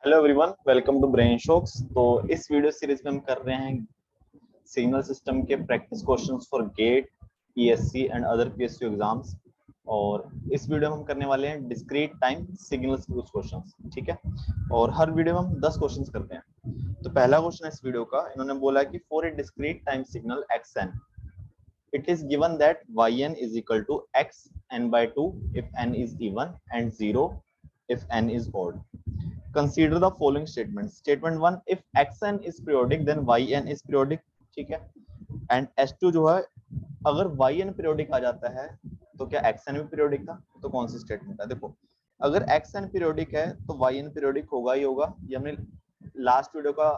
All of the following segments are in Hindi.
Hello everyone, welcome to brain shocks. तो इस वीडियो सीरीज में हम कर रहे हैं सिग्नल सिस्टम के practice questions for GATE, ESC and other PSU exams. और इस वीडियो में हम करने वाले हैं डिस्क्रीट टाइम सिग्नल्स के कुछ क्वेश्चंस, ठीक है। और हर वीडियो में हम 10 क्वेश्चंस करते हैं। तो पहला क्वेश्चन है इस वीडियो का, इन्होंने बोला कि for a discrete time signal xn it is given that yn is equal to x n by 2 if n is even and 0 if n is odd. Consider the following statements. Statement 1, if xn is periodic then yn is periodic, ठीक है। एंड s2 जो है, अगर yn periodic आ जाता है तो क्या xn भी periodic था? तो कौन सी स्टेटमेंट है? देखो, अगर xn periodic है तो yn periodic होगा ही होगा। ये हमने लास्ट वीडियो का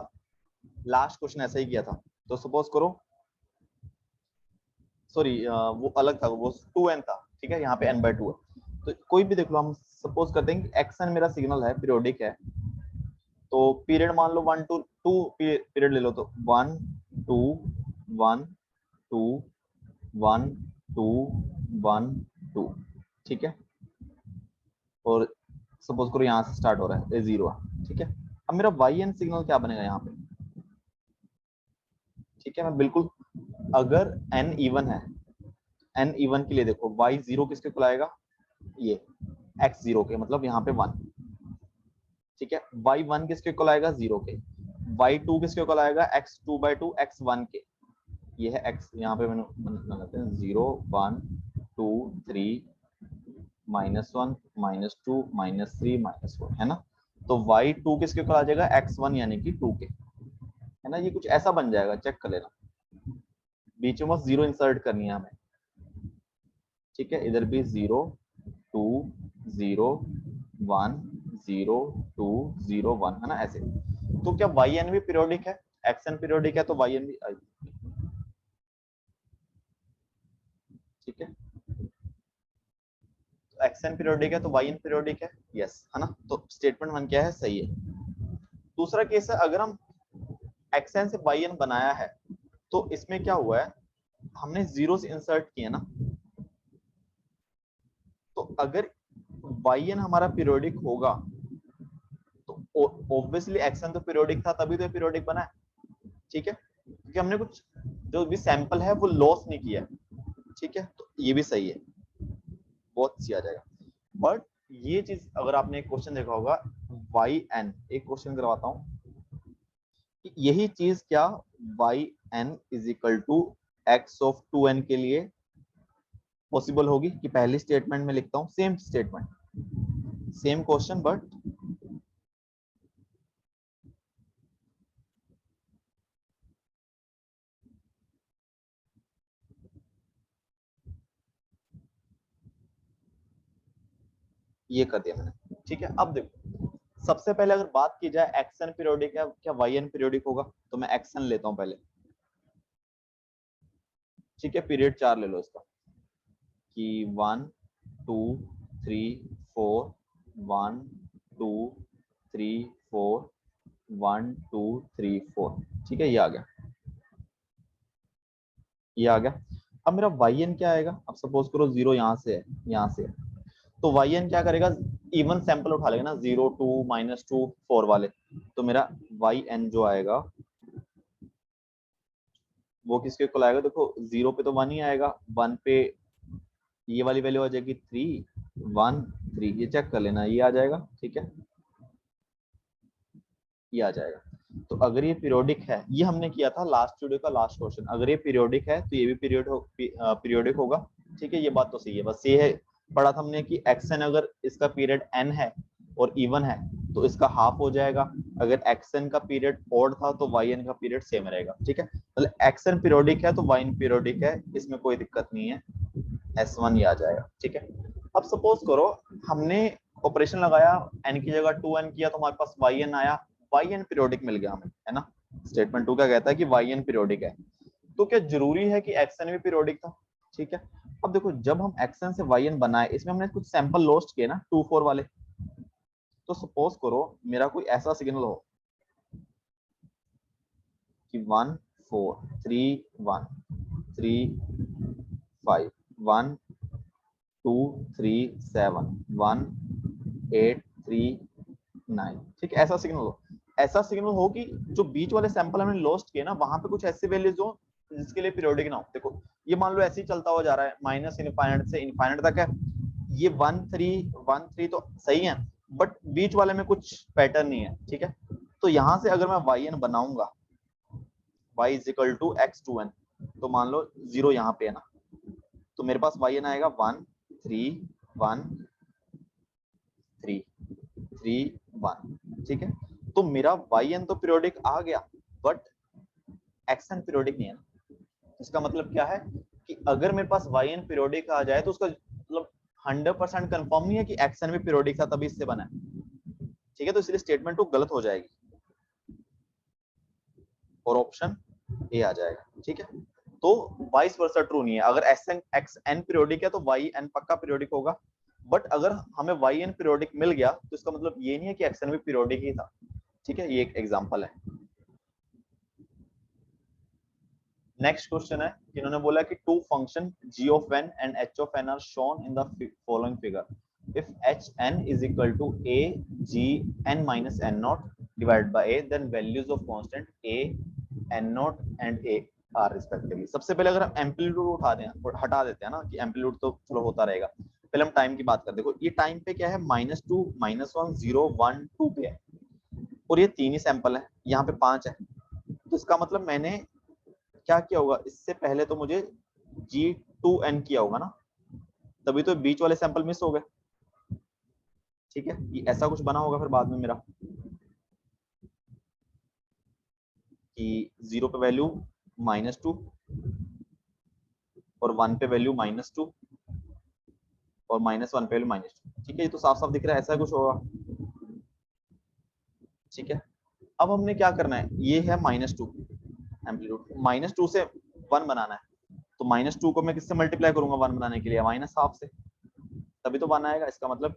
लास्ट क्वेश्चन ऐसा ही किया था। तो सपोज करो, सॉरी वो अलग था, वो 2n था, ठीक है। यहाँ पे n by 2 है। तो कोई भी देख लो, हम सपोज करते हैं कि xn मेरा सिग्नल है, पीरियोडिक है। तो पीरियड मान लो 1 to 2 पीरियड ले लो, तो 1 2 1 2 1 2 1 2, ठीक है। और सपोज करो यहाँ से स्टार्ट हो रहा है, 0 है, ठीक है। अब मेरा yn सिग्नल क्या बनेगा यहाँ पे, ठीक है। मैं बिल्कुल, अगर n इवन है, n इवन के लिए देखो y 0 किसके को लाएगा, ये x 0 के, मतलब यहाँ पे 1, ठीक है। y 1 किसके को लाएगा, 0 के। y 2 किसके को लाएगा, x 2 by 2 x 1 के। ये है x, यहाँ पे मैंने लगाते हैं 0 1 2 3 -1 -2 -3 -4, है ना। तो y2 किसके को आ जाएगा, x1 यानी कि 2 के, है ना। ये कुछ ऐसा बन जाएगा, चेक कर लेना। बीच में बस 0 इंसर्ट करनी है हमें, ठीक है। इधर भी 0 2 0 1 0 2 0 1, है ना, ऐसे। तो क्या yn भी पीरियोडिक है, xn पीरियोडिक है तो yn भी, ठीक है। तो xn पीरियोडिक है तो yn पीरियोडिक है, यस, है ना। तो स्टेटमेंट 1 क्या है, सही है। दूसरा केस है, अगर हम xn से yn बनाया है तो इसमें क्या हुआ है, हमने 0 से इंसर्ट किए ना। तो अगर yn हमारा पीरियोडिक होगा तो ऑब्वियसली xn तो पीरियोडिक था, तभी तो पीरियोडिक बना है, ठीक है। क्योंकि हमने कुछ जो भी सैंपल है वो लॉस नहीं किया है, ठीक है। तो ये भी सही है, बहुत सी आ जाएगा। बट ये चीज अगर आपने एक क्वेश्चन देखा होगा yn, एक क्वेश्चन करवाता हूं, यही चीज क्या yn is equal to x of 2n के लिए पॉसिबल होगी कि पहली स्टेटमेंट में लिखता हूं, same statement same question, but ये कर दिया मैंने, ठीक है। अब देखो, सबसे पहले अगर बात की जाए xn पीरियोडिक है, क्या yn पीरियोडिक होगा, तो मैं xn लेता हूं पहले, ठीक है। पीरियड 4 ले लो इसका, कि 1 2 3 4 1 2 3 4 1 2 3 4, ठीक है। ये आ गया, ये आ गया। अब मेरा yn क्या आएगा, अब सपोज करो 0 यहाँ से है, यहाँ से है, तो yn क्या करेगा, इवन सैंपल उठा लेगा ना, 0 2 -2 4 वाले। तो मेरा yn जो आएगा वो किसके को लाएगा, देखो 0 पे तो 1 ही आएगा, 1 पे ये वाली वैल्यू आ जाएगी 3 1 3, ये चेक कर लेना, ये आ जाएगा, ठीक है। ये आ जाएगा। तो अगर ये पीरियोडिक है, ये हमने किया था लास्ट वीडियो का लास्ट क्वेश्चन, अगर ये पीरियोडिक है तो ये भी पीरियोडिक होगा, ठीक है। ये बात तो सही है, बस ये है पढ़ा था हमने कि xn अगर इसका पीरियड n है और इवन है तो इसका हाफ हो जाएगा। अगर xn का पीरियड ऑड था तो yn का पीरियड सेम रहेगा, ठीक है। मतलब xn पीरियोडिक है तो yn पीरियोडिक है, इसमें कोई दिक्कत नहीं है, s1 ही आ जाएगा, ठीक है। अब सपोज करो हमने ऑपरेशन लगाया, n की जगह 2n किया तो हमारे पास yn आया, yn पीरियोडिक मिल गया हमें, है ना। स्टेटमेंट 2 क्या कहता है कि yn पीरियोडिक है, तो क्या जरूरी है कि xn भी पीरियोडिक था, ठीक है। अब देखो, जब हम xn से yn बनाए, इसमें हमने कुछ सैंपल लॉस्ट किए ना 2 4 वाले। तो सपोज करो मेरा कोई ऐसा सिग्नल हो कि 1 4 3 1 3 5 1 2 3 7 1 8 3 9। ठीक है, ऐसा सिग्नल हो कि जो बीच वाले सैंपल हमने लॉस्ट किए ना, वहां पे कुछ ऐसे वैल्यूज हो जिसके लिए पीरियोडिक ना हो। देखो ये मान लो ऐसे ही चलता हुआ जा रहा है, माइनस इनफाइनाइट से इनफाइनाइट तक है, ये 1 3 तो सही है, बट बीच वाले में कुछ पैटर्न नहीं है। ठीक है, तो यहां से अगर मैं वाई एन बनाऊंगा, y is equal to x2n, तो मान लो 0 यहाँ पे है ना, तो मेरे पास वाई एन आएगा 1 3 1 3 3 1। ठीक है, तो मेरा वाई एन तो पीरियोडिक आ गया, बट एक्स एन पीरियोडिक नहीं है ना। इसका मतलब क्या है कि अगर मेरे पास वाई एन पीरियोडिक आ जाए तो उसका मतलब 100% कंफर्म नहीं है कि एक्स एन भी पीरियोडिक था तभी इससे बना है। ठीक है, तो इसलिए स्टेटमेंट तो गलत हो जाएगी और ऑप्शन ए आ जाएगा। ठीक है, तो वाइस वर्सा ट्रू नहीं है। अगर s n x n periodic है तो वाई एन पक्का पीरियोडिक होगा, बट अगर हमें वाई एन पीरियोडिक मिल गया तो इसका मतलब ये नहीं है कि एक्स एन भी पीरियोडिक ही था। ठीक है, ये एक एग्जांपल है। नेक्स्ट क्वेश्चन है, इन्होंने बोला कि two function g of n and h of n are shown in the following figure. If h n is equal to a g n minus n naught divided by a, then values of constant a n naught and a are respectively। सबसे पहले अगर हम एम्पलीट्यूड उठा दें और हटा देते हैं ना कि एम्पलीट्यूड तो चलो होता रहेगा, पहले हम टाइम की बात करते हैं। देखो ये टाइम पे क्या है, -2 -1 0 1 2 पे है, और ये तीन ही सैंपल है, यहाँ पे 5 है। तो इसका मतलब मैंने क्या किया होगा, इससे पहले तो मुझे G2n किया होगा ना, तभी तो बीच वाले सैंपल मिस हो गए। ठीक है, ये ऐसा कुछ बना होगा फिर बाद में मेरा कि 0 पे वैल्यू -2 और 1 पे वैल्यू -2 और -1 पे वैल्यू -2। ठीक है, ये तो साफ साफ दिख रहा है ऐसा कुछ होगा। ठीक है, अब हमने क्या करना है, ये है -2 एम्पलीट्यूड, -2 से 1 बनाना है, तो -2 को मैं किससे मल्टीप्लाई करूंगा 1 बनाने के लिए, -1/2 से, तभी तो 1 आएगा। इसका मतलब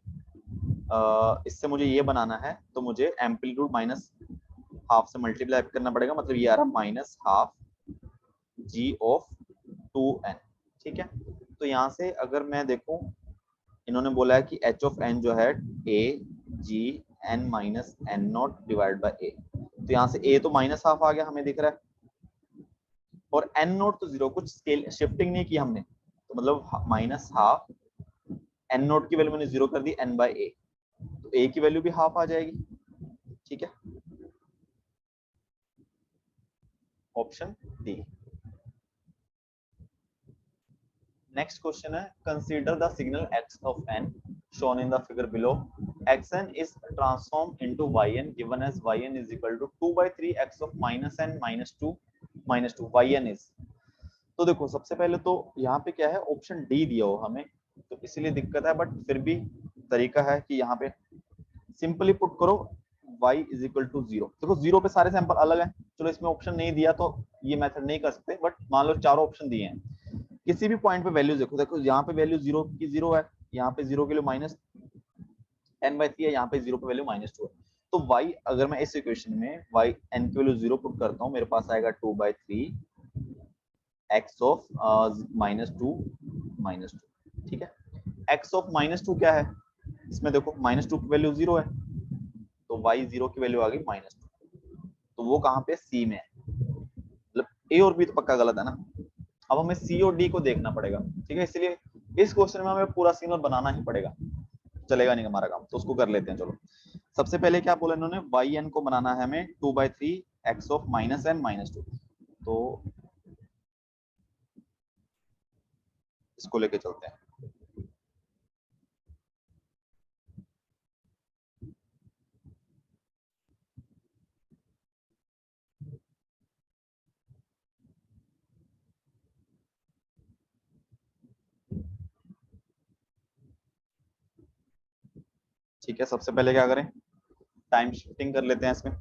इससे मुझे ये बनाना है तो मुझे एम्पलीट्यूड -1/2 से मल्टीप्लाई करना पड़ेगा, मतलब ये आ रहा -1/2 g ऑफ 2n। ठीक है, तो यहाँ से अगर मैं देखूं, इन्होंने बोला है कि h ऑफ n जो है a g n minus n not divide by a, तो यहाँ से a तो -1/2 आ गया हमें दिख रहा है, और n नॉट तो 0, कुछ स्केल शिफ्टिंग नहीं की हमने, तो मतलब -1/2 n नॉट की वैल्यू मैंने 0 कर दी n बाय a, तो a की वैल्यू भी हाफ आ जाएगी। ठीक है, ऑप्शन डी। नेक्स्ट क्वेश्चन है, consider the signal x of n shown in the figure below। xn is transformed into yn given as yn is equal to 2/3 x of -n -2 yn is। तो देखो सबसे पहले तो यहाँ पे क्या है, ऑप्शन डी दिया हो हमें, तो इसीलिए दिक्कत है, बट फिर भी तरीका है कि यहाँ पे सिंपली पुट करो y इज इक्वल टू 0। देखो 0 पे सारे सैंपल अलग हैं, चलो इसमें ऑप्शन नहीं दिया तो ये मेथड नहीं कर सकते, बट मान लो चारों ऑप्शन दिए हैं, किसी भी पॉइंट पे वैल्यू देखो, देखो यहाँ पे वैल्यू 0 की 0 है, यहाँ पे 0 के लिए -n/3 है, यहाँ पे 0 पे वैल्यू -2 है। तो y अगर मैं इस इक्वेशन में y n की वैल्यू 0 पुट करता हूँ, मेरे पास आएगा 2/3 x ऑफ -2 -2। ठीक है, x ऑफ -2 क्या है, इसमें देखो -2 की वैल्यू 0 है, तो y 0 की वैल्यू आ गई -2, तो वो कहाँ पे सी में है, मतलब ए और बी तो पक्का गलत है ना। अब हमें सी और डी को देखना पड़ेगा। ठीक है, इसलिए इस क्वेश्चन में हमें पूरा सिग्नल बनाना ही पड़ेगा, चलेगा नहीं हमारा काम, तो उसको कर लेते हैं। चलो सबसे पहले क्या बोला इन्होंने, वाई एन को बनाना है हमें 2/3 एक्स ऑफ -n -2, तो इसको लेके चलते हैं। ठीक है, सबसे पहले क्या करें, टाइम शिफ्टिंग कर लेते हैं इसमें।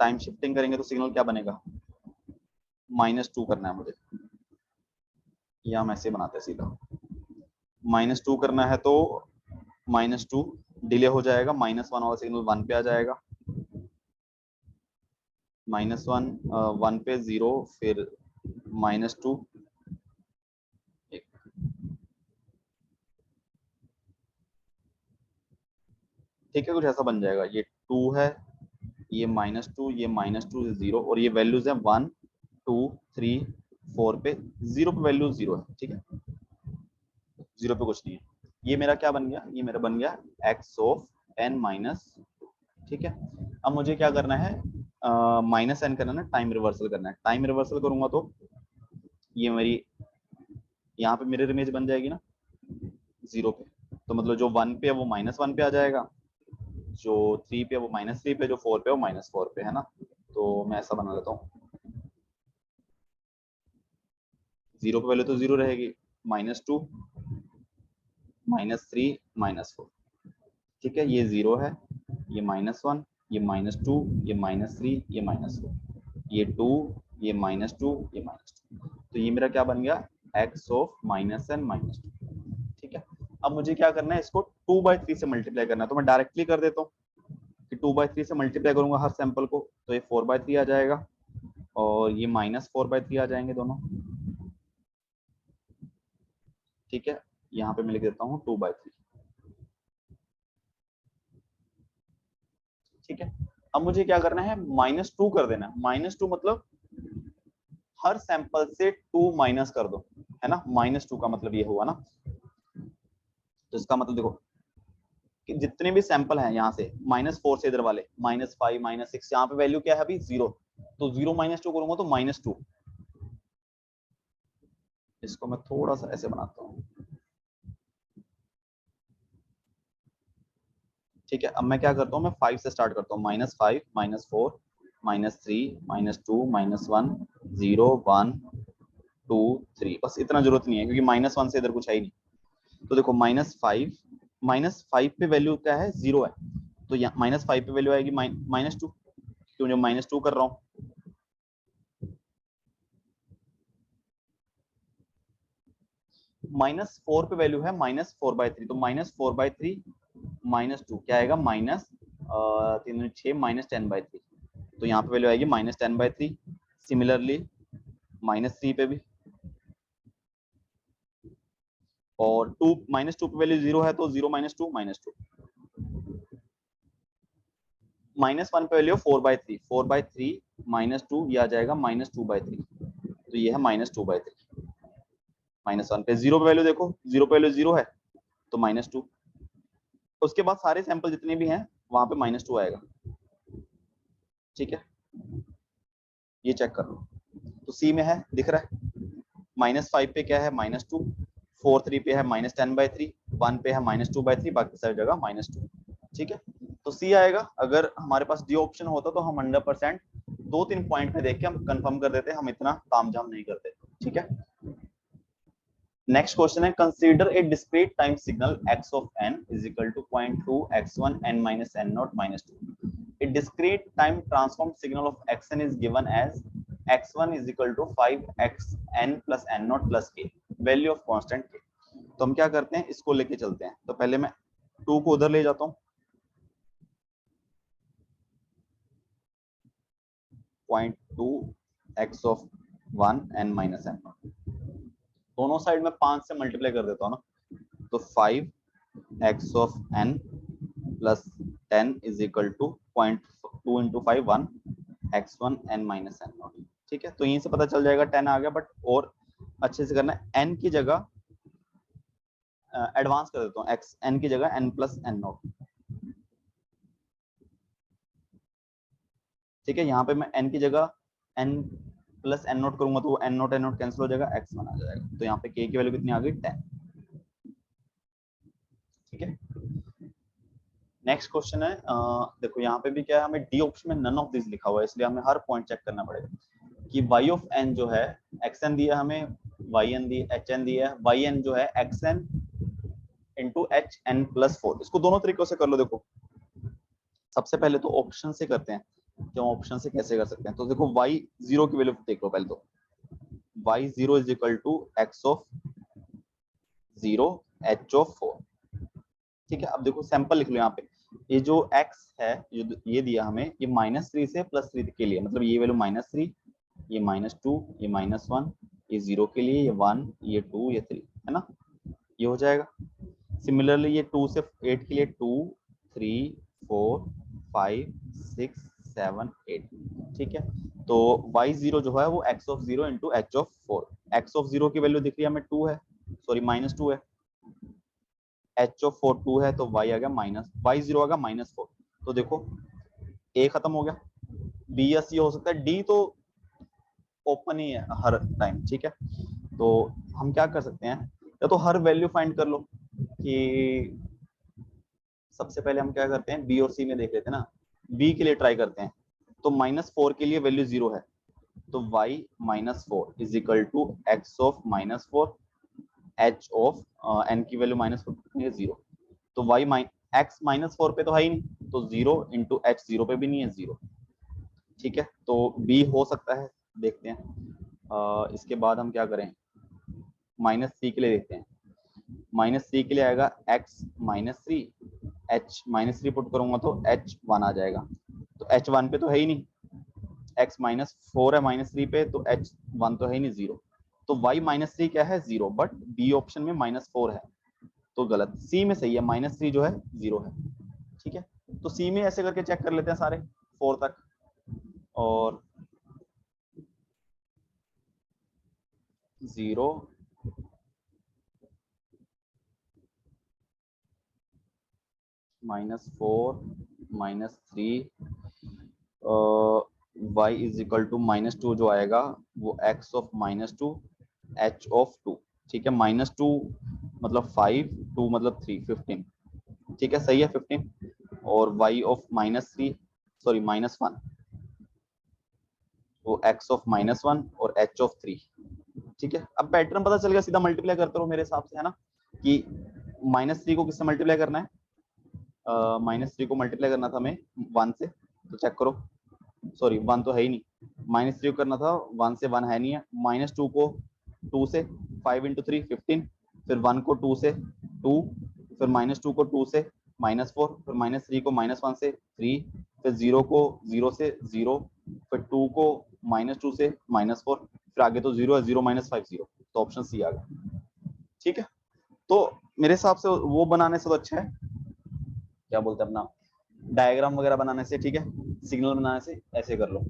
टाइम शिफ्टिंग करेंगे तो सिग्नल क्या बनेगा, -2 करना है मुझे, या हम ऐसे बनाते हैं सीधा, -2 करना है तो -2 डिले हो जाएगा, -1 वाला सिग्नल 1 पे आ जाएगा, -1 1 पे 0, फिर -2 1। ठीक है, कुछ ऐसा बन जाएगा, ये 2 है, ये -2, ये -2 से 0, और ये वैल्यूज है 1 2 3 4 पे 0 पे वैल्यू 0 है, ठीक है, 0 पे कुछ नहीं है। ये मेरा क्या बन गया, ये मेरा बन गया x ऑफ n माइनस, ठीक है। अब मुझे क्या करना है, माइनस n करना है, टाइम रिवर्सल करना है। टाइम रिवर्सल करूंगा तो ये मेरी यहाँ पे मिरर इमेज बन जाएगी ना 0 पे, तो मतलब जो 1 पे है वो -1 पे आ जाएगा, जो 3 पे है वो -3 पे, जो 4 पे है वो -4 पे, है ना। तो मैं ऐसा बना लेता हूँ, 0 पे पहले तो 0 रहेगी, -2 -3 -4, ठीक है, ये 0 है, ये -1, ये -2, ये -3, ये -4, ये 2, ये -2, ये -2, तो ये मेरा क्या बन गया, x ऑफ -n -2, ठीक है। अब मुझे क्या करना है, इसको 2/3 से मल्टीप्लाई करना है, तो मैं डायरेक्टली कर देता हूँ कि 2/3 से मल्टीप्लाई करूंगा हर सैंपल को, तो ये 4/3 आ जाएगा और ये -4/3 आ जाएंगे दोनों, ठीक है। यहाँ पे मैं लिख देता हूँ 2/3, ठीक है। अब मुझे क्या करना है, -2 कर देना है। -2 मतलब हर सैंपल से 2 माइनस कर दो, है ना। -2 का मतलब ये हुआ ना, तो इसका मतलब देखो कि जितने भी सैंपल हैं यहाँ से -4 से इधर वाले -5 -6, यहाँ पे वैल्यू क्या है अभी 0, तो 0 -2 करूंगा तो -2। इसको मैं थोड़ा सा ऐसे बनाता हूँ, ठीक है। अब मैं क्या करता हूँ, मैं 5 से स्टार्ट करता हूँ, -5 -4 -3 -2 -1 0 1 2 3, बस इतना जरूरत नहीं है क्योंकि -1 से इधर कुछ है ही नहीं। तो देखो -5 पे वैल्यू क्या है, 0 है, तो यहाँ -5 पे वैल्यू आएगी -2, क्यों, जो -2 कर रहा हूँ। -4 पे वैल्यू है -4/3, तो -4/3 -2 क्या आएगा, -3 6 -10/3, तो यहाँ पे वैल्यू आएगी -10/3। सिमिलरली -3 पे भी, और -2 पे वैल्यू 0 है, तो 0 -2 -2, -1 पे वैल्यू 4/3, 4/3 -2 ये आ जाएगा -2/3, तो ये है -2/3। -1 पे 0 पे वैल्यू देखो, 0 पे वैल्यू 0 है तो -2, उसके बाद सारे सैंपल जितने भी हैं वहां पे -2 आएगा, ठीक है। ये चेक कर लो, तो सी में है, दिख रहा है, -5 पे क्या है, -2, 4 3 पे है -10/3, 1 पे है -2/3, बाकी सारी जगह -2, ठीक है। तो सी आएगा। अगर हमारे पास डी ऑप्शन होता तो हम 100% 2-3 पॉइंट पे देख के हम कंफर्म कर देते, हम इतना तामझाम नहीं करते, ठीक है। नेक्स्ट क्वेश्चन है, consider a discrete time signal x of n is equal to 0.2 x1 n minus n0 minus 2. A discrete time transform signal of xn is given as x1 is equal to 5xn plus n0 plus k, value of constant k. तो हम क्या करते हैं, इसको लेके चलते हैं। तो पहले मैं 2 को उधर ले जाता हूँ, 0.2 x of 1 n minus n0, दोनों साइड में 5 से मल्टीप्लाई कर देता हूँ ना, तो 5x of n plus 10 is equal to 0.2 into 5 1 x1 n minus n0, ठीक है। तो यहीं से पता चल जाएगा 10 आ गया, बट और अच्छे से करना है, n की जगह एडवांस कर देता हूँ, x n की जगह n प्लस n0, ठीक है। यहाँ पे मैं n की जगह n प्लस n0 करूंगा तो वो n0 कैंसिल हो जाएगा, x1 आ जाएगा, तो यहाँ पे k की वैल्यू कितनी आ गई, 10, ठीक है। नेक्स्ट क्वेश्चन है, देखो यहाँ पे भी क्या है, हमें डी ऑप्शन में नन ऑफ दिस लिखा हुआ है, इसलिए हमें हर पॉइंट चेक करना पड़ेगा कि y ऑफ n जो है, xn दिया हमें, yn दी, hn दिया है, yn जो है xn इंटू hn प्लस 4, इसको दोनों तरीकों से कर लो। देखो सबसे पहले तो ऑप्शन से करते हैं, क्यों ऑप्शन से कैसे कर सकते हैं, तो देखो y0 की वैल्यू देख लो पहले, तो y0 is equal to x of 0 h of 4, ठीक है। अब देखो सैंपल लिख लो यहाँ पे, ये जो x है, ये दिया हमें, ये -3 से +3 के लिए, मतलब ये वैल्यू -3, ये -2, ये -1, ये 0 के लिए, ये 1, ये 2, ये 3, है ना, ये हो जाएगा। सिमिलरली ये 2 से 8 के लिए 2 3 4 5 6 7 8। ठीक है, तो y0 जो है वो x of 0 into h of 4। x of 0 की वैल्यू दिख रही है हमें 2 है, सॉरी -2 है, h ऑफ 4 2 है, तो y आ गया y0 आ गया -4। तो देखो a खत्म हो गया, b या c हो सकता है, d तो ओपन ही है हर टाइम। ठीक है, तो हम क्या कर सकते हैं, या तो हर वैल्यू फाइंड कर लो कि सबसे पहले हम क्या करते हैं, बी और सी में देख लेते हैं ना, बी के लिए ट्राई करते हैं। तो -4 के लिए वैल्यू 0 है, तो y -4 is equal to x of -4, h of n की वैल्यू -4 है 0, तो y x -4 पे तो है ही नहीं, तो 0 इंटू h 0 पे भी नहीं है, 0। ठीक है, तो b हो सकता है, देखते हैं। इसके बाद हम क्या करें, -3 के लिए देखते हैं। -3 के लिए आएगा x -3, h -3 पुट करूंगा तो h1 आ जाएगा, तो h1 पे तो है ही नहीं, x -4 है -3 पे, तो h1 तो है ही नहीं, 0। तो y -3 क्या है, 0, बट b ऑप्शन में -4 है, तो गलत। c में सही है, -3 जो है 0 है। ठीक है, तो c में ऐसे करके चेक कर लेते हैं सारे 4 तक, और 0 -4 -3 y इज इक्वल टू -2 जो आएगा वो x ऑफ -2 h ऑफ 2। ठीक है, -2 मतलब 5, 2 मतलब 3, 15। ठीक है, सही है 15। और y ऑफ -3 सॉरी -1 वो x ऑफ -1 और h ऑफ 3। ठीक है, अब पैटर्न पता चल गया, सीधा मल्टीप्लाई करते रहो मेरे हिसाब से, है ना, कि -3 को किससे मल्टीप्लाई करना है, -3 को मल्टीप्लाई करना था हमें 1 से, तो चेक करो, सॉरी 1 तो है ही नहीं, -3 को करना था 1 से, 1 है नहीं है, -2 को 2 से, 5 इंटू 3 15, फिर 1 को 2 से 2, फिर -2 को 2 से -4, फिर -3 को -1 से 3, फिर 0 को 0 से 0, फिर 2 को -2 से -4, फिर आगे तो 0 है, 0 -5 0, तो ऑप्शन सी आ गया। ठीक है, तो मेरे हिसाब से वो बनाने से तो अच्छा है, क्या बोलते हैं अपना, डायग्राम वगैरह बनाने से, ठीक है, सिग्नल बनाने से ऐसे कर लो।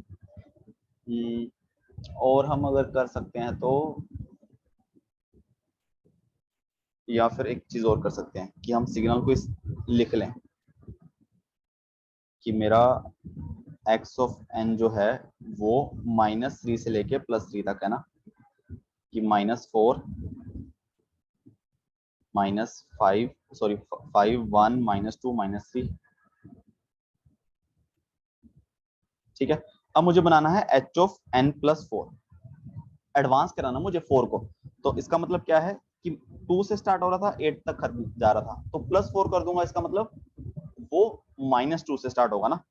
और हम अगर कर सकते हैं तो, या फिर एक चीज और कर सकते हैं कि हम सिग्नल को इस लिख लें कि मेरा x ऑफ n जो है वो -3 से लेके +3 तक है ना, कि -4 -5 सॉरी 5 1 -2 -3। ठीक है, अब मुझे बनाना है h ऑफ n + 4, एडवांस कराना मुझे 4 को, तो इसका मतलब क्या है कि 2 से स्टार्ट हो रहा था 8 तक जा रहा था, तो +4 कर दूंगा, इसका मतलब वो -2 से स्टार्ट होगा ना,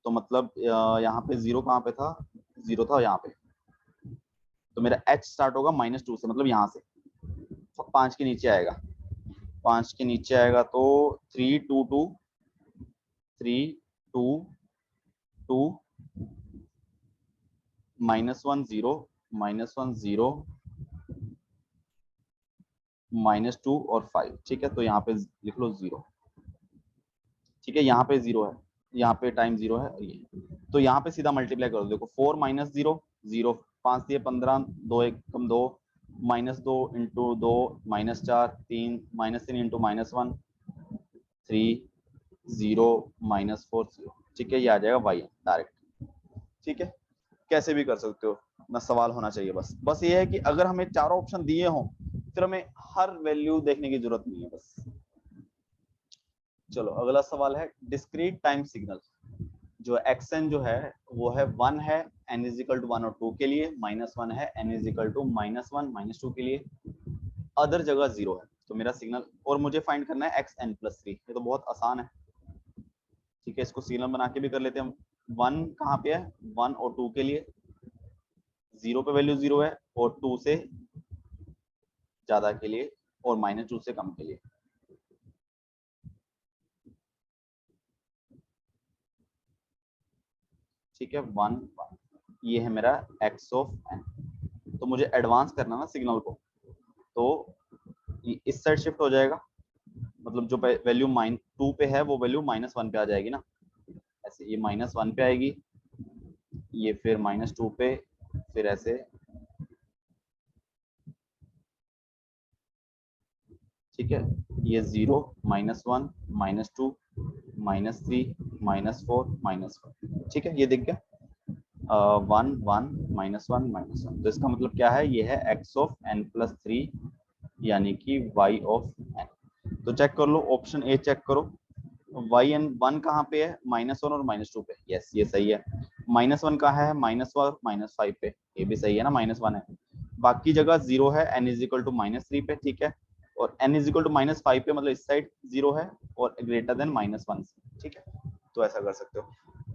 तो मतलब यहाँ पे 0 कहाँ पे था, 0 था यहाँ पे, तो मेरा h स्टार्ट होगा -2 से, मतलब यहाँ से 5 के नीचे आएगा, 5 के नीचे आएगा तो 3 2 2 3 2 2 -1 0 -1 0 -2 और 5। ठीक है, तो यहाँ पे लिख लो 0। ठीक है, यहाँ पे 0 है, यहाँ पे टाइम 0 है, और ये, तो यहाँ पे सीधा मल्टीप्लाई करो, देखो 4 -0 0, 5 दिए 15, 2 1 कम 2, -2 इंटू 2 -4 3 -3 इंटू -1 3 0 -4 0। ठीक है, ये आ जाएगा y डायरेक्ट। ठीक है, कैसे भी कर सकते हो, ना सवाल होना चाहिए, बस ये है कि अगर हमें चारों ऑप्शन दिए हों फिर हमें हर वैल्यू देखने की जरूरत नहीं है बस। चलो अगला सवाल है, डिस्क्रीट टाइम सिग्नल जो xn जो है वो है 1 है n इज इक्वल टू 1 और 2 के लिए, -1 है n इज इक्वल टू -1 -2 के लिए, अदर जगह 0 है। तो मेरा सिग्नल, और मुझे फाइंड करना है xn + 3, ये तो बहुत आसान है। ठीक है, इसको सिग्नल बना के भी कर लेते हैं हम। 1 कहाँ पे है, 1 और 2 के लिए, 0 पे वैल्यू 0 है, और 2 से ज्यादा के लिए, और -2 से कम के लिए। ठीक है, 1 ये है मेरा x ऑफ n। तो मुझे एडवांस करना ना सिग्नल को, तो इस साइड शिफ्ट हो जाएगा, मतलब जो वैल्यू -2 पे है वो वैल्यू -1 पे आ जाएगी ना, ऐसे ये -1 पे आएगी, ये फिर -2 पे, फिर ऐसे, ठीक है। ये 0 -1 -2 -3 -4 -1, ठीक है, ये दिख गया। 1 1 -1 -1, तो इसका मतलब क्या है, ये है x ऑफ n+3 यानी कि y ऑफ n। तो चेक कर लो, ऑप्शन ए चेक करो, y(n)(1) कहाँ पे है, -1 और -2 पे, यस ये सही है। -1 कहाँ है, -1 और -5 पे, ये भी सही है ना, -1 है। बाकी जगह 0 है, n इज इक्वल टू -3 पे, ठीक है, और n इज इक्वल टू -5 पे, मतलब इस साइड 0 है और ग्रेटर देन -1, ठीक है। तो ऐसा कर सकते हो।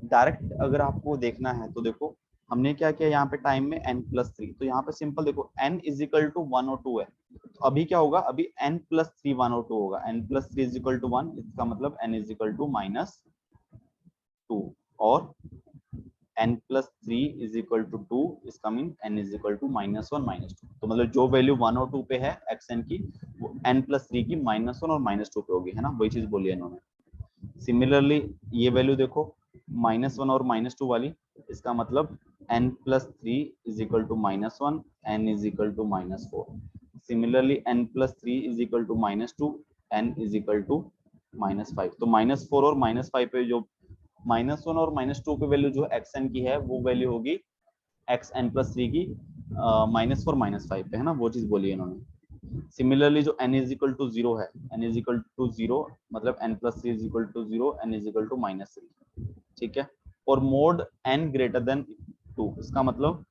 डायरेक्ट अगर आपको देखना है तो देखो, हमने क्या किया यहाँ पे टाइम में n+3, तो यहाँ पे सिंपल देखो n इज इक्वल टू 1 और 2 है, तो अभी क्या होगा, अभी n+3 1 और 2 होगा, n+3 इज इक्वल टू 1, इसका मतलब n इज इक्वल टू -2, और n+3 इज इक्वल टू 2, इसका mean n is equal to -1 -2, तो मतलब जो वैल्यू 1 और 2 पे है xn की, वो n+3 की -1 और -2 पे होगी, है ना, वही चीज बोली है इन्होंने। सिमिलरली ये वैल्यू देखो -1 और -2 वाली, इसका मतलब n+3 is equal to -1, n is equal to -4। Similarly n+3 is equal to -2, n is equal to -5। तो -4 और -5 पे जो -1 और -2 पे वैल्यू जो xn की है, वो वैल्यू होगी xn+3 की -4 -5 पे, है ना, वो चीज बोली है इन्होंने। सिमिलरली जो n इज इक्वल टू 0 है, n इज इक्वल टू 0 मतलब n+3 is equal to 0, n is equal to -3, ठीक है। और मोड n ग्रेटर देन 2, इसका मतलब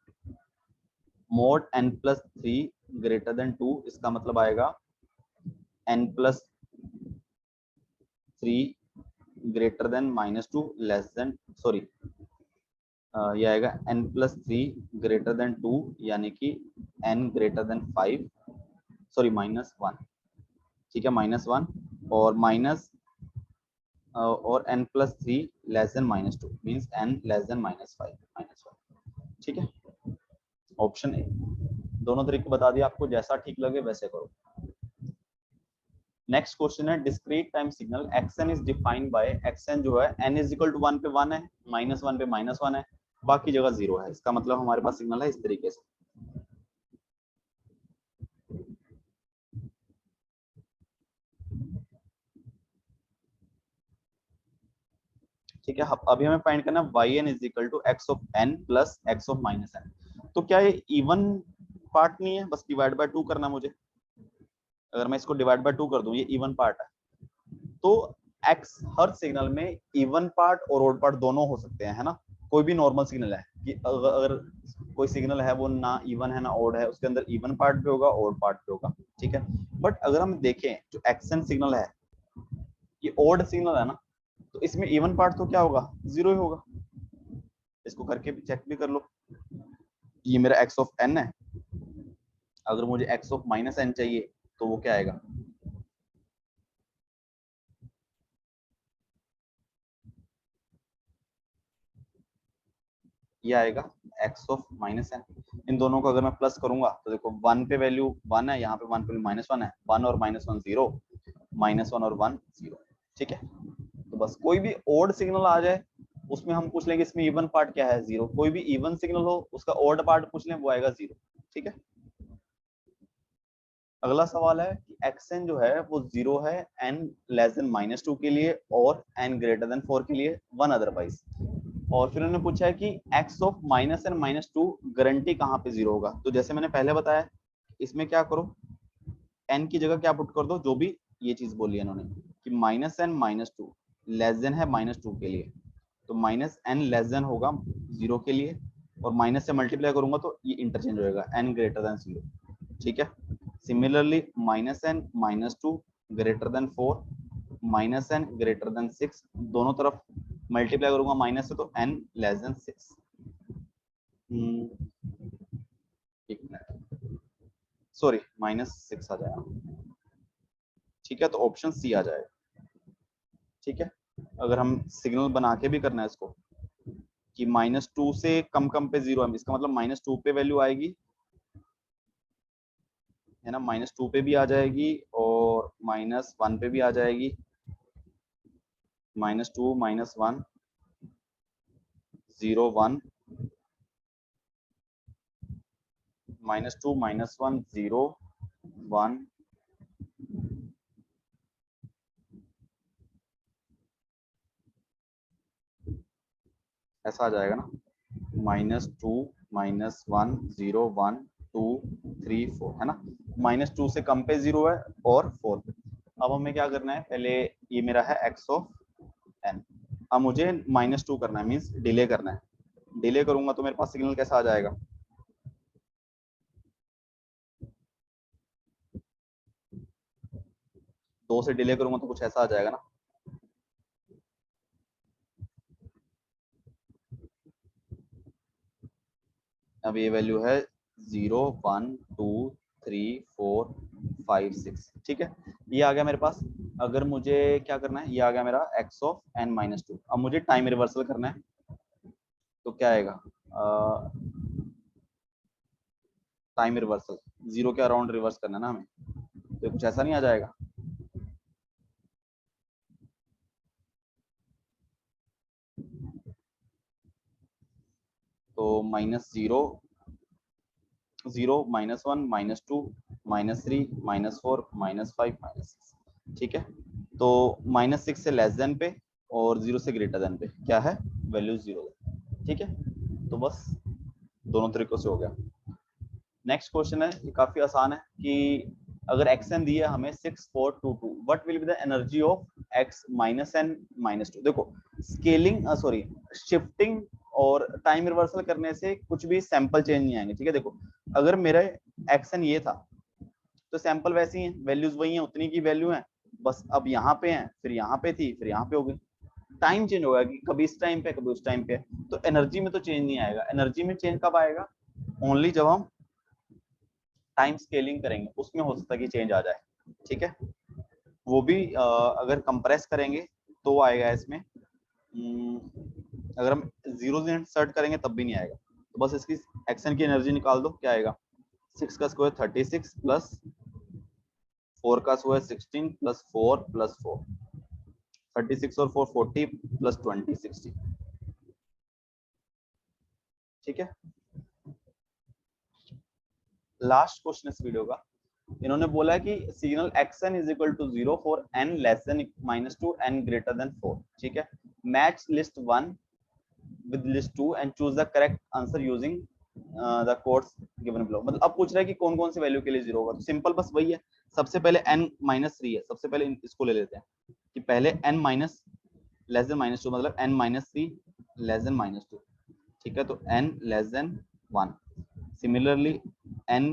मोड n+3 ग्रेटर देन 2, इसका मतलब आएगा n+3 greater than -2 less than, sorry ये आएगा n+3 ग्रेटर देन 2 यानी कि n ग्रेटर देन 5, सॉरी -1, ठीक है, -1 और माइनस और n+3 less than -2 means n less then -5 -1, ठीक है। ऑप्शन ए, दोनों तरीके बता दिया आपको, जैसा ठीक लगे वैसे करो। नेक्स्ट क्वेश्चन है discrete time signal xn is defined by, xn जो है n इज इक्वल टू 1 पे 1 है, -1 पे -1 है, बाकी जगह 0 है, इसका मतलब हमारे पास सिग्नल है इस तरीके से। ठीक है, अभी हमें फाइंड करना है yn is equal to x of n plus x of -n। तो क्या ये इवन पार्ट नहीं है, बस डिवाइड बाय 2 करना मुझे। अगर मैं इसको डिवाइड बाय 2 कर दूं, ये इवन पार्ट है, तो x हर सिग्नल में इवन पार्ट और ऑड पार्ट दोनों हो सकते हैं, है ना। कोई भी नॉर्मल सिग्नल है कि अगर कोई सिग्नल है वो ना इवन है ना ऑड है, उसके अंदर इवन पार्ट भी होगा ऑड पार्ट भी होगा, ठीक है। बट अगर हम देखें जो xn सिग्नल है, ये ऑड सिग्नल है ना, तो इसमें इवन पार्ट तो क्या होगा, 0 ही होगा। इसको करके भी चेक भी कर लो, ये मेरा x ऑफ n है, अगर मुझे x ऑफ -n चाहिए तो वो क्या आएगा, ये आएगा x ऑफ -n। इन दोनों को अगर मैं प्लस करूंगा तो देखो 1 पे वैल्यू 1 है, यहाँ पे 1 पे वैल्यू -1 है, 1 और -1 0, -1 और 1 0, ठीक है। तो बस कोई भी ओड सिग्नल आ जाए उसमें हम पूछ लेंगे इसमें इवन पार्ट क्या है, 0। कोई भी इवन सिग्नल हो उसका ओड पार्ट पूछ लें, वो आएगा 0, ठीक है। अगला सवाल है कि xn जो है वो 0 है n लेस देन -2 के लिए और n ग्रेटर देन 4 के लिए, वन अदरवाइज। और फिर उन्होंने पूछा है कि x ऑफ -n -2 गारंटी कहाँ पे 0 होगा। तो जैसे मैंने पहले बताया, इसमें क्या करो, n की जगह क्या पुट कर दो, जो भी ये चीज बोली है इन्होंने कि -n -2 लेस देन है -2 के लिए, तो -n लेस देन होगा 0 के लिए, और माइनस से मल्टीप्लाई करूंगा तो ये इंटरचेंज होएगा n ग्रेटर देन 0, ठीक है। Similarly -n -2 greater than 4, -n greater then 6, दोनों तरफ मल्टीप्लाई करूंगा माइनस से तो n लेस देन 6। एक मिनट, सॉरी -6 आ जाएगा, ठीक है, तो ऑप्शन सी आ जाएगा, ठीक है। अगर हम सिग्नल बना के भी करना है इसको कि -2 से कम कम पे 0 है, इसका मतलब -2 पे वैल्यू आएगी, है ना, -2 पे भी आ जाएगी और -1 पे भी आ जाएगी, -2 -1 0 1 -2 -1 0 1 ऐसा आ जाएगा ना, -2 -1 0 1 2 3 4 है ना। -2 से कम पे 0 है और 4 पे। अब हमें क्या करना है, पहले ये मेरा है x ऑफ n, अब मुझे -2 करना है, मींस डिले करना है। डिले करूंगा तो मेरे पास सिग्नल कैसा आ जाएगा, दो से डिले करूंगा तो कुछ ऐसा आ जाएगा ना। अब ये वैल्यू है 0 1 2 3 4 5 6, ठीक है, ये आ गया मेरे पास। अगर मुझे क्या करना है, ये आ गया मेरा x ऑफ n -2। अब मुझे टाइम रिवर्सल करना है, तो क्या आएगा, टाइम रिवर्सल 0 के अराउंड रिवर्स करना है ना हमें, तो कुछ ऐसा नहीं आ जाएगा। तो -0 0 -1 -2 -3 -4 -5 -6, ठीक है। तो -6 से लेस देन पे और 0 से ग्रेटर देन पे क्या है, वैल्यू 0, ठीक है। तो बस दोनों तरीकों से हो गया। नेक्स्ट क्वेश्चन है, ये काफी आसान है कि अगर xn दिया हमें 6 4 2 2, what will be the energy of x -n -2। देखो स्केलिंग सॉरी शिफ्टिंग और टाइम रिवर्सल करने से कुछ भी सैंपल चेंज नहीं आएंगे, ठीक है। देखो अगर मेरा xn ये था तो सैंपल वैसी हैं, वैल्यूज वही हैं, उतनी की वैल्यू है, बस अब यहाँ पे हैं, फिर यहाँ पे थी, फिर यहाँ पे हो गई। टाइम चेंज होगा कि कभी इस टाइम पे कभी उस टाइम पे, तो एनर्जी में तो चेंज नहीं आएगा। एनर्जी में चेंज कब आएगा, ओनली जब हम टाइम स्केलिंग करेंगे, उसमें हो सकता है कि चेंज आ जाए, ठीक है। वो भी अगर कंप्रेस करेंगे तो आएगा इसमें। अगर हम 0 इंसर्ट करेंगे तब भी नहीं आएगा। तो बस इसकी एक्शन की एनर्जी निकाल दो, क्या आएगा, 6 का स्क्वायर 36 प्लस 4 का स्क्वायर 16 प्लस 4 प्लस 4, 36 और 4 40 प्लस 20 60, ठीक है। लास्ट क्वेश्चन इस वीडियो का, इन्होंने बोला कि signal xn is equal to 0 for n less than -2 n greater than 4, ठीक है। Match list 1 with list 2 and choose the correct answer using the codes given below. मतलब अब पूछ रहा है कि कौन कौन से वैल्यू के लिए 0 होगा, तो सिंपल बस वही है। सबसे पहले n -3 है, सबसे पहले इसको ले लेते हैं कि पहले n माइनस लेस देन -2 मतलब n -3 लेस देन -2, ठीक है। तो n less then 1, similarly n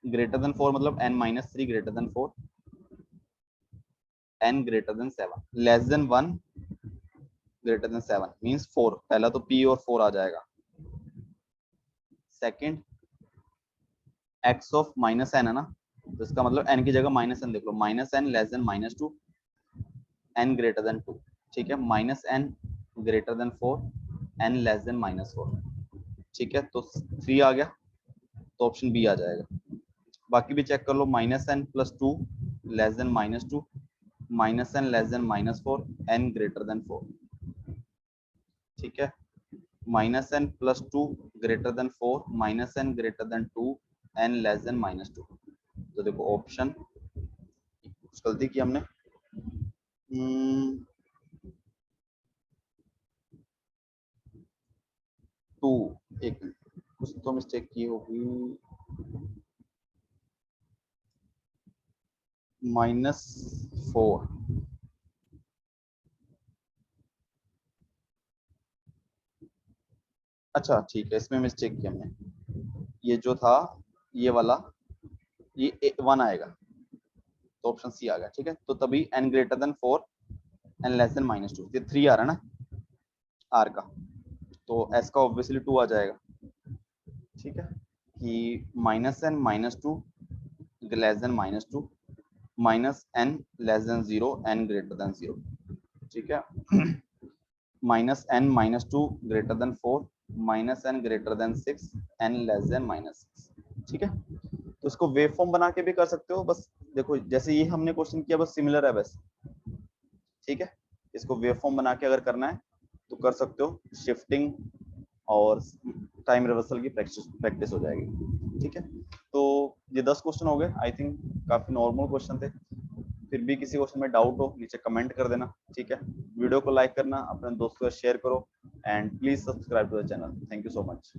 greater than 4 मतलब n -3 greater than 4, n greater then 7, less than 1 greater than 7 means 4। पहला तो p और 4 आ जाएगा। सेकंड x ऑफ -n है ना, तो इसका मतलब n की जगह -n देख लो, -n less than -2 n greater then 2, ठीक है। -n greater than 4 n less then -4, ठीक है। तो 3 आ गया, तो ऑप्शन बी आ जाएगा। बाकी भी चेक कर लो, -n plus 2 less than -2 -n less then -4 n greater than 4, ठीक है। -n plus 2 greater than 4 -n greater then 2 n less than -2। तो देखो ऑप्शन, कुछ गलती की हमने, 2, एक मिनट कुछ तो मिस्टेक की होगी, -4, अच्छा ठीक है, इसमें मिस्टेक की हमने, ये जो था ये वाला, ये 1 आएगा, तो ऑप्शन सी आ गया, ठीक है। तो तभी n greater than 4 n less than -2, ये 3 आ रहा है ना r का, तो s का ऑब्वियसली 2 आ जाएगा, ठीक है। कि -n -2 less than -2 -n less then 0 n greater then 0, ठीक है। -n -2 greater than 4 -n greater then 6 n less then -6, ठीक है। तो इसको वेव फॉर्म बना के भी कर सकते हो, बस देखो जैसे ये हमने क्वेश्चन किया बस सिमिलर है बस, ठीक है। इसको वेव फॉर्म बना के अगर करना है तो कर सकते हो, शिफ्टिंग और टाइम रिवर्सल की प्रैक्टिस हो जाएगी। ठीक है, तो ये 10 क्वेश्चन हो गए। आई थिंक काफी नॉर्मल क्वेश्चन थे। फिर भी किसी क्वेश्चन में डाउट हो नीचे कमेंट कर देना। ठीक है, वीडियो को लाइक करना, अपने दोस्तों को शेयर करो and please subscribe to the channel. Thank you so much.